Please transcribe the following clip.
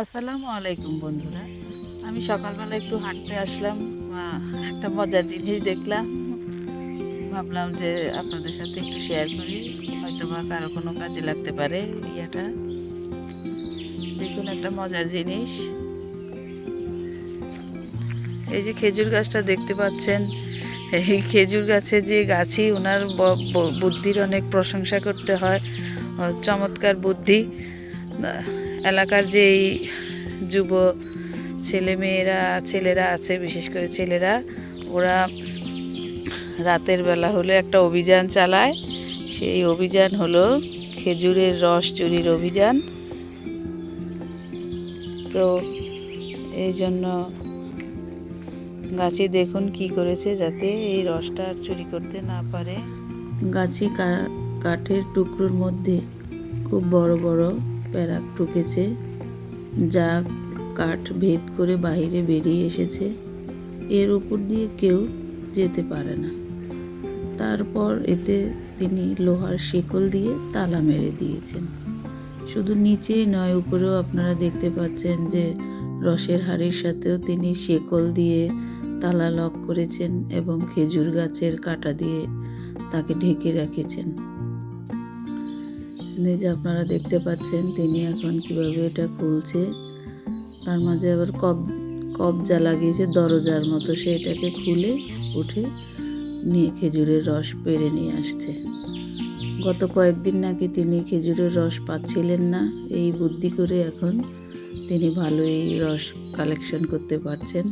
আসসালামু আলাইকুম বন্ধুরা। আমি সকালবেলা একটু হাঁটতে আসলাম। একটা মজার জিনিস দেখলাম। ভাবলাম যে আপনাদের সাথে একটু শেয়ার করি, হয়তো বা কারো কোনো কাজে লাগতে পারে। ইয়েটা দেখুন, একটা মজার জিনিস। এই যে খেজুর গাছটা দেখতে পাচ্ছেন, এই খেজুর গাছে যে গাছই, ওনার বুদ্ধির অনেক প্রশংসা করতে হয়। চমৎকার বুদ্ধি। এলাকার যেই যুব ছেলেরা আছে, বিশেষ করে ছেলেরা, ওরা রাতের বেলা হলে একটা অভিযান চালায়। সেই অভিযান হলো খেজুরের রস চুরির অভিযান। তো এই জন্য গাছি দেখুন কি করেছে, যাতে এই রসটা আর চুরি করতে না পারে। গাছি কাঠের টুকরোর মধ্যে খুব বড় বড় প্যারাক ঢুকেছে, যা কাঠ ভেদ করে বাইরে বেরিয়ে এসেছে। এর উপর দিয়ে কেউ যেতে পারে না। তারপর এতে তিনি লোহার শিকল দিয়ে তালা মেরে দিয়েছেন। শুধু নিচেই নয়, উপরেও আপনারা দেখতে পাচ্ছেন যে রসের হাড়ির সাথেও তিনি শিকল দিয়ে তালা লক করেছেন এবং খেজুর গাছের কাঁটা দিয়ে তাকে ঢেকে রেখেছেন। যে আপনারা দেখতে পাচ্ছেন তিনি এখন কিভাবে এটা খুলছে। তার মাঝে আবার কবজা লাগিয়েছে দরজার মতো, সেটাকে খুলে উঠে নিয়ে খেজুরের রস পেড়ে নিয়ে আসছে। গত কয়েকদিন নাকি তিনি খেজুরের রস পাচ্ছিলেন না, এই বুদ্ধি করে এখন তিনি ভালোই রস কালেকশন করতে পারছেন।